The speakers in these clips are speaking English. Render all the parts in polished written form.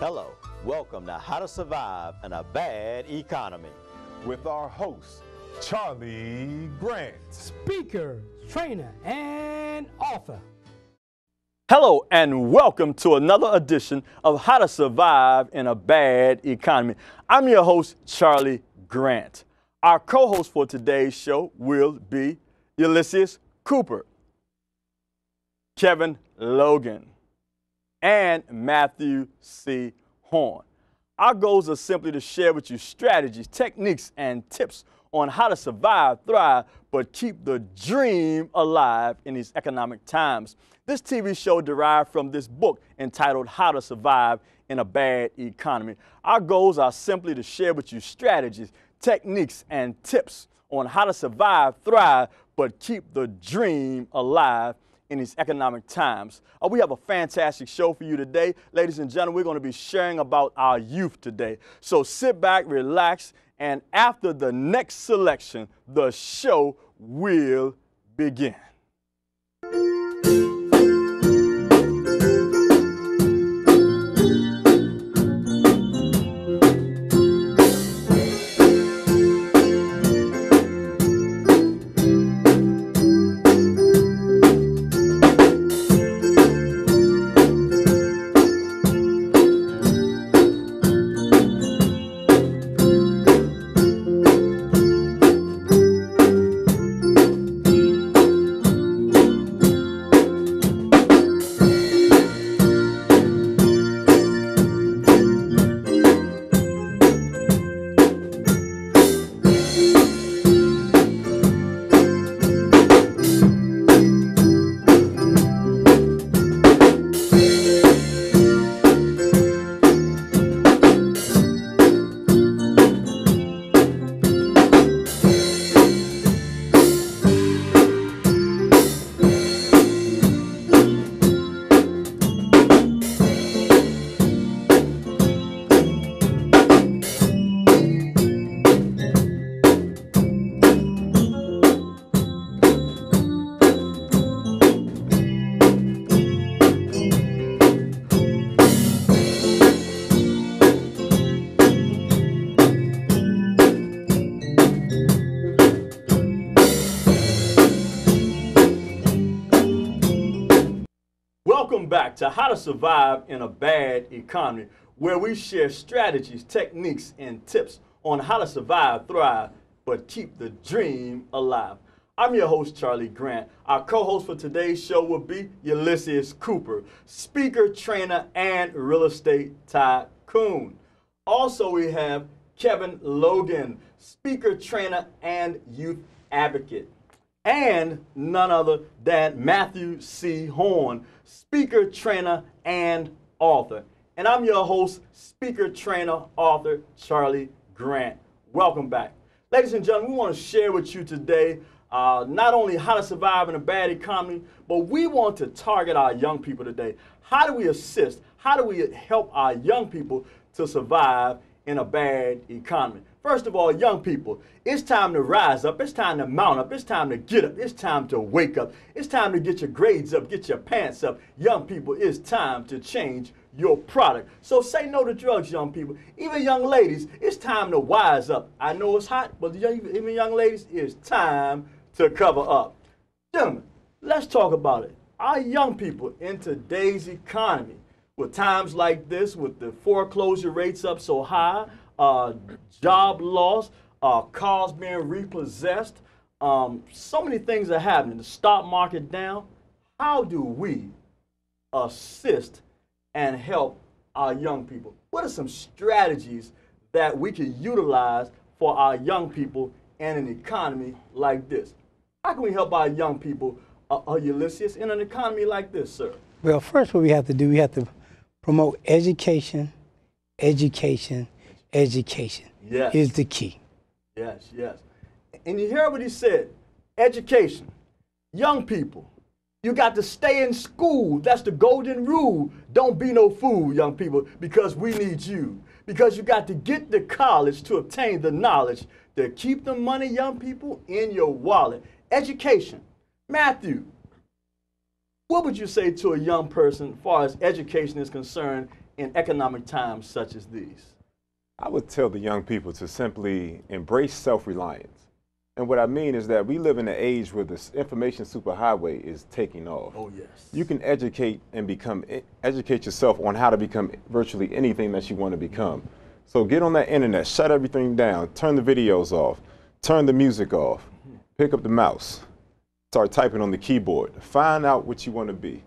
Hello, welcome to How to Survive in a Bad Economy. With our host, Charlie Grant. Speaker, trainer, and author. Hello and welcome to another edition of How to Survive in a Bad Economy. I'm your host, Charlie Grant. Our co-host for today's show will be Ulysses Cooper, Kevin Logan, and Matthew C. Horn. Our goals are simply to share with you strategies, techniques, and tips on how to survive, thrive, but keep the dream alive in these economic times. This TV show derived from this book entitled How to Survive in a Bad Economy. Our goals are simply to share with you strategies, techniques, and tips on how to survive, thrive, but keep the dream alive in these economic times. We have a fantastic show for you today. Ladies and gentlemen, we're going to be sharing about our youth today. So sit back, relax, and after the next selection, the show will begin. Welcome back to How to Survive in a Bad Economy, where we share strategies, techniques, and tips on how to survive, thrive, but keep the dream alive. I'm your host, Charlie Grant. Our co-host for today's show will be Ulysses Cooper, speaker, trainer, and real estate tycoon. Also, we have Kevin Logan, speaker, trainer, and youth advocate. And none other than Matthew C. Horn, speaker, trainer, and author. And I'm your host, speaker, trainer, author, Charlie Grant. Welcome back. Ladies and gentlemen, we want to share with you today not only how to survive in a bad economy, but we want to target our young people today. How do we assist? How do we help our young people to survive in a bad economy? First of all, young people, it's time to rise up. It's time to mount up. It's time to get up. It's time to wake up. It's time to get your grades up, get your pants up. Young people, it's time to change your product. So say no to drugs, young people. Even young ladies, it's time to wise up. I know it's hot, but even young ladies, it's time to cover up. Gentlemen, let's talk about it. Our young people in today's economy, with times like this, with the foreclosure rates up so high, job loss, cars being repossessed, so many things are happening. The stock market down. How do we assist and help our young people? What are some strategies that we can utilize for our young people in an economy like this? How can we help our young people, Ulysses, in an economy like this, sir? Well, first what we have to do, we have to promote education, education, education. Yes. Is the key. Yes, yes. And you hear what he said, education. Young people, you got to stay in school. That's the golden rule. Don't be no fool, young people, because we need you. Because you got to get to college to obtain the knowledge to keep the money, young people, in your wallet. Education. Matthew, what would you say to a young person as far as education is concerned in economic times such as these? I would tell the young people to simply embrace self-reliance. And what I mean is that we live in an age where the information superhighway is taking off. Oh, yes. You can educate yourself on how to become virtually anything that you want to become. So get on that internet, shut everything down, turn the videos off, turn the music off, pick up the mouse, start typing on the keyboard, find out what you want to be,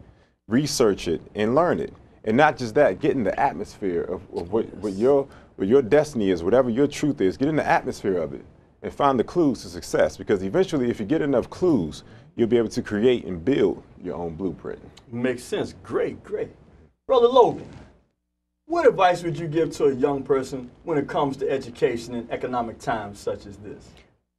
research it and learn it. And not just that, get in the atmosphere of what your destiny is, whatever your truth is, get in the atmosphere of it and find the clues to success, because eventually if you get enough clues, you'll be able to create and build your own blueprint. Makes sense. Great, great. Brother Logan, what advice would you give to a young person when it comes to education in economic times such as this?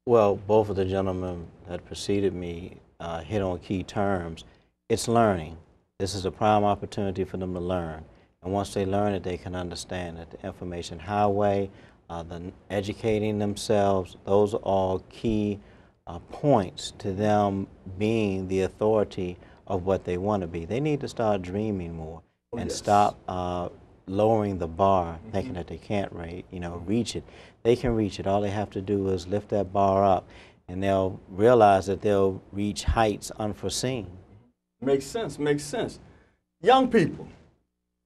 Well, both of the gentlemen that preceded me hit on key terms. It's learning. This is a prime opportunity for them to learn. And once they learn it, they can understand that the information highway, the educating themselves, those are all key points to them being the authority of what they want to be. They need to start dreaming more and stop lowering the bar, thinking that they can't reach it. They can reach it. All they have to do is lift that bar up, and they'll realize that they'll reach heights unforeseen. Makes sense, makes sense. Young people,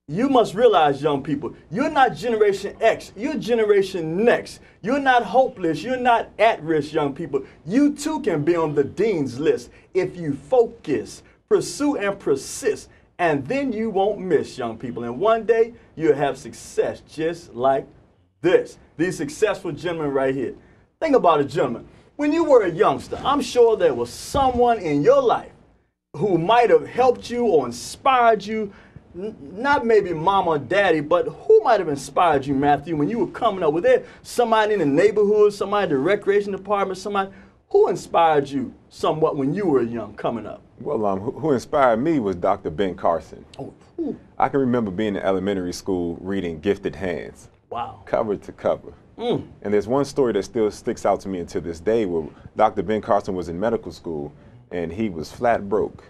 you must realize, young people, you're not Generation X, you're Generation Next. You're not hopeless, you're not at risk, young people. You too can be on the dean's list if you focus, pursue and persist, and then you won't miss, young people. And one day you'll have success just like this. These successful gentlemen right here. Think about it, gentlemen. When you were a youngster, I'm sure there was someone in your life who might have helped you or inspired you. Not maybe mom or daddy, but who might have inspired you, Matthew, when you were coming up? Was there somebody in the neighborhood, somebody in the recreation department, somebody who inspired you somewhat when you were young coming up? Well, who inspired me was Dr. Ben Carson. Oh, I can remember being in elementary school reading Gifted Hands. Wow. Cover to cover. And there's one story that still sticks out to me until this day, where Dr. Ben Carson was in medical school and he was flat broke.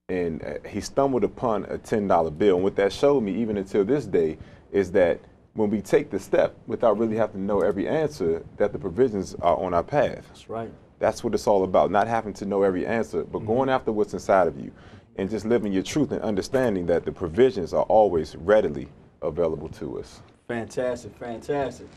And he stumbled upon a $10 bill. And what that showed me, even until this day, is that when we take the step without really having to know every answer, that the provisions are on our path. That's right. That's what it's all about, not having to know every answer, but going after what's inside of you and just living your truth and understanding that the provisions are always readily available to us. Fantastic, fantastic.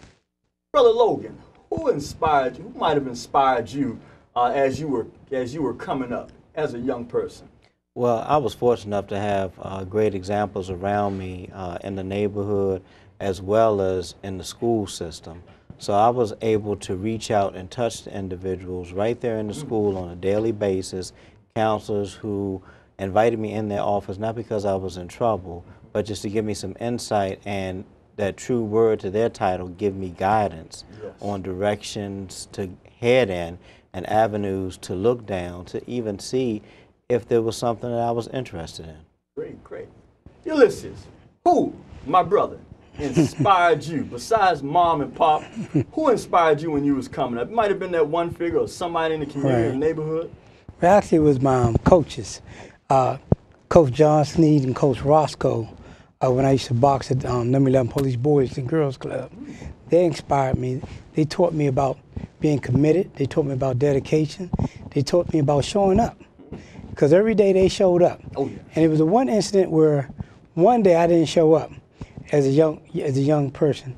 Brother Logan, who inspired you? Who might have inspired you as you were coming up as a young person? Well, I was fortunate enough to have great examples around me in the neighborhood as well as in the school system. So I was able to reach out and touch the individuals right there in the school on a daily basis, counselors who invited me in their office, not because I was in trouble, but just to give me some insight and that true word to their title, give me guidance on directions to head in and avenues to look down to even see if there was something that I was interested in. Great, great. Ulysses, who, my brother, inspired you besides mom and pop? Who inspired you when you was coming up? It might have been that one figure or somebody in the community, in the neighborhood. Well, actually, it was my coaches, Coach John Sneed and Coach Roscoe. When I used to box at number 11 Police Boys and Girls Club, they inspired me. They taught me about being committed. They taught me about dedication. They taught me about showing up. Because every day they showed up. Oh, yeah. And it was the one incident where one day I didn't show up as a young person.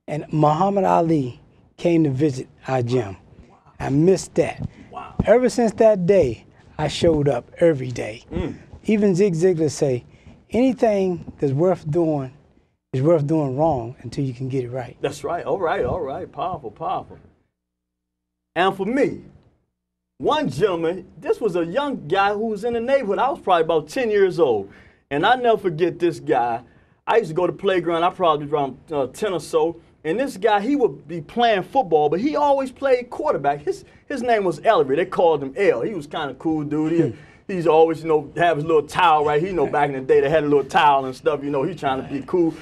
And Muhammad Ali came to visit our gym. Wow. I missed that. Wow. Ever since that day, I showed up every day. Even Zig Ziglar say, anything that's worth doing is worth doing wrong until you can get it right. That's right. All right, all right. Powerful, powerful. And for me, one gentleman, this was a young guy who was in the neighborhood. I was probably about 10 years old. And I never forget this guy. I used to go to the playground. I probably was around 10 or so. And this guy, he would be playing football, but he always played quarterback. His name was Ellery. They called him L. He was kind of cool dude. He's always, have his little towel, right? Back in the day, they had a little towel and stuff, he's trying to be cool.